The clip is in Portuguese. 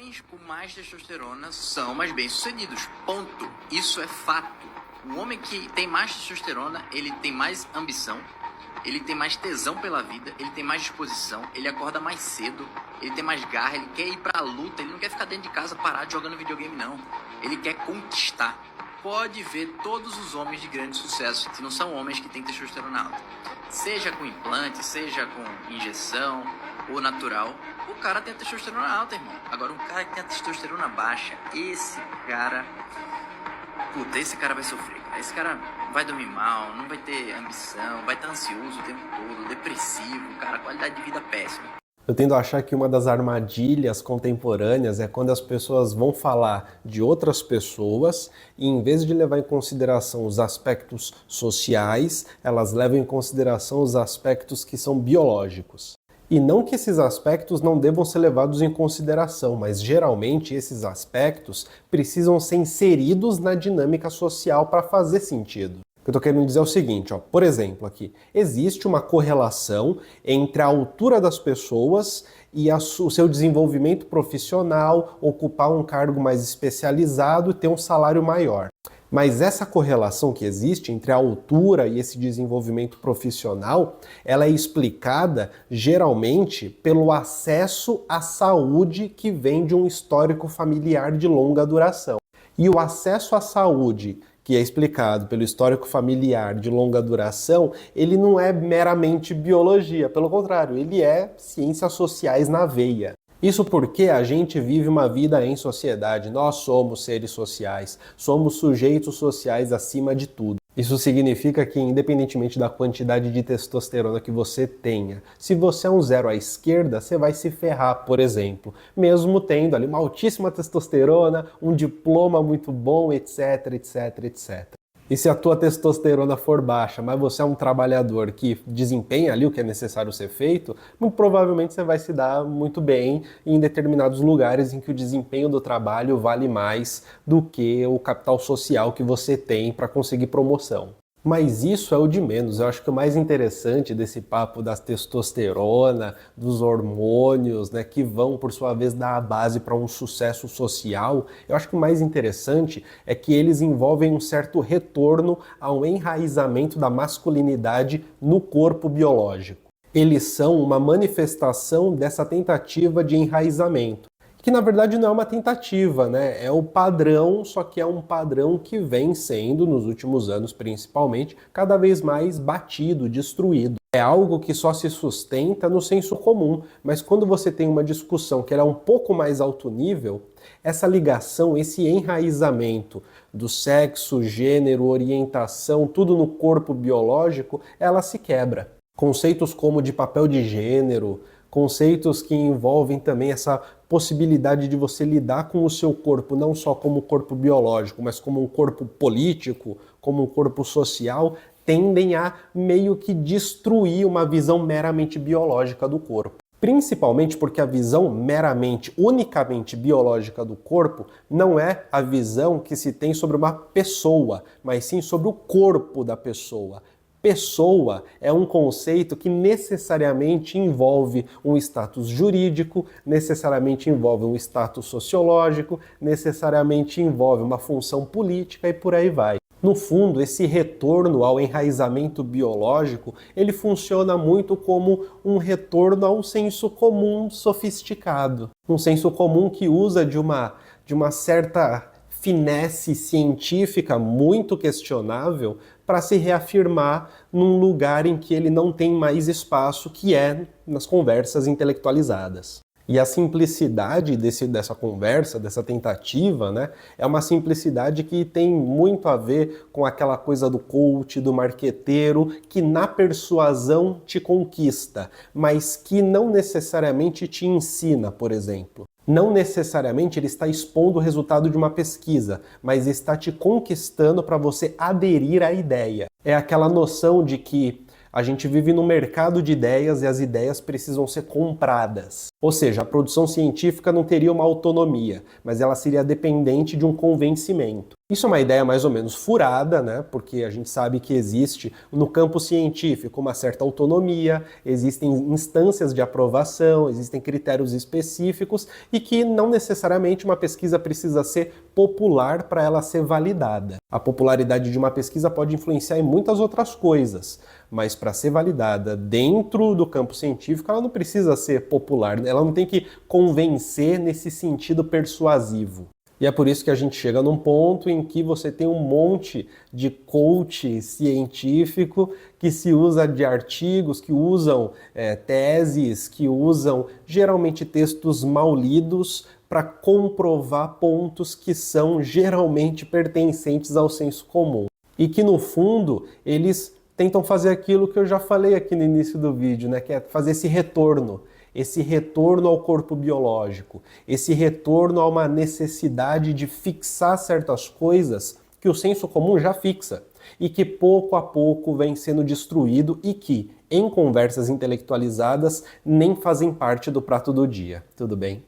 homens com mais testosterona são mais bem-sucedidos. Ponto. Isso é fato. O homem que tem mais testosterona, ele tem mais ambição, ele tem mais tesão pela vida, ele tem mais disposição, ele acorda mais cedo, ele tem mais garra, ele quer ir pra luta, ele não quer ficar dentro de casa parado jogando videogame, não. Ele quer conquistar. Pode ver todos os homens de grande sucesso, que não são homens que têm testosterona alta. Seja com implante, seja com injeção ou natural, o cara tem a testosterona alta, irmão. Agora, um cara que tem a testosterona baixa, esse cara vai sofrer. Esse cara vai dormir mal, não vai ter ambição, vai estar ansioso o tempo todo, depressivo, cara, qualidade de vida péssima. Eu tendo a achar que uma das armadilhas contemporâneas é quando as pessoas vão falar de outras pessoas e, em vez de levar em consideração os aspectos sociais, elas levam em consideração os aspectos que são biológicos. E não que esses aspectos não devam ser levados em consideração, mas geralmente esses aspectos precisam ser inseridos na dinâmica social para fazer sentido. O que eu estou querendo dizer é o seguinte, ó, por exemplo, aqui, existe uma correlação entre a altura das pessoas e o seu desenvolvimento profissional, ocupar um cargo mais especializado e ter um salário maior. Mas essa correlação que existe entre a altura e esse desenvolvimento profissional, ela é explicada geralmente pelo acesso à saúde que vem de um histórico familiar de longa duração. E o acesso à saúde, que é explicado pelo histórico familiar de longa duração, ele não é meramente biologia, pelo contrário, ele é ciências sociais na veia. Isso porque a gente vive uma vida em sociedade, nós somos seres sociais, somos sujeitos sociais acima de tudo. Isso significa que, independentemente da quantidade de testosterona que você tenha, se você é um zero à esquerda, você vai se ferrar, por exemplo, mesmo tendo ali uma altíssima testosterona, um diploma muito bom, etc, etc, etc. E se a tua testosterona for baixa, mas você é um trabalhador que desempenha ali o que é necessário ser feito, muito provavelmente você vai se dar muito bem em determinados lugares em que o desempenho do trabalho vale mais do que o capital social que você tem para conseguir promoção. Mas isso é o de menos. Eu acho que o mais interessante desse papo da testosterona, dos hormônios, né, que vão, por sua vez, dar a base para um sucesso social, eu acho que o mais interessante é que eles envolvem um certo retorno ao enraizamento da masculinidade no corpo biológico. Eles são uma manifestação dessa tentativa de enraizamento. Que na verdade não é uma tentativa, né? É o padrão, só que é um padrão que vem sendo, nos últimos anos principalmente, cada vez mais batido, destruído. É algo que só se sustenta no senso comum, mas quando você tem uma discussão que ela é um pouco mais alto nível, essa ligação, esse enraizamento do sexo, gênero, orientação, tudo no corpo biológico, ela se quebra. Conceitos como de papel de gênero, conceitos que envolvem também essa possibilidade de você lidar com o seu corpo não só como corpo biológico, mas como um corpo político, como um corpo social, tendem a meio que destruir uma visão meramente biológica do corpo. Principalmente porque a visão meramente, unicamente biológica do corpo não é a visão que se tem sobre uma pessoa, mas sim sobre o corpo da pessoa. Pessoa é um conceito que necessariamente envolve um status jurídico, necessariamente envolve um status sociológico, necessariamente envolve uma função política e por aí vai. No fundo, esse retorno ao enraizamento biológico, ele funciona muito como um retorno a um senso comum sofisticado. Um senso comum que usa de uma certa finesse científica muito questionável para se reafirmar num lugar em que ele não tem mais espaço, que é nas conversas intelectualizadas. E a simplicidade dessa conversa, dessa tentativa, né, é uma simplicidade que tem muito a ver com aquela coisa do coach, do marqueteiro, que na persuasão te conquista, mas que não necessariamente te ensina, por exemplo. Não necessariamente ele está expondo o resultado de uma pesquisa, mas está te conquistando para você aderir à ideia. É aquela noção de que a gente vive num mercado de ideias e as ideias precisam ser compradas. Ou seja, a produção científica não teria uma autonomia, mas ela seria dependente de um convencimento. Isso é uma ideia mais ou menos furada, né? Porque a gente sabe que existe no campo científico uma certa autonomia, existem instâncias de aprovação, existem critérios específicos e que não necessariamente uma pesquisa precisa ser popular para ela ser validada. A popularidade de uma pesquisa pode influenciar em muitas outras coisas, mas para ser validada dentro do campo científico, ela não precisa ser popular, ela não tem que convencer nesse sentido persuasivo. E é por isso que a gente chega num ponto em que você tem um monte de coach científico que se usa de artigos, que usam teses, que usam geralmente textos mal lidos para comprovar pontos que são geralmente pertencentes ao senso comum. E que no fundo eles tentam fazer aquilo que eu já falei aqui no início do vídeo, né? Que é fazer esse retorno ao corpo biológico, esse retorno a uma necessidade de fixar certas coisas que o senso comum já fixa e que pouco a pouco vem sendo destruído e que, em conversas intelectualizadas, nem fazem parte do prato do dia. Tudo bem?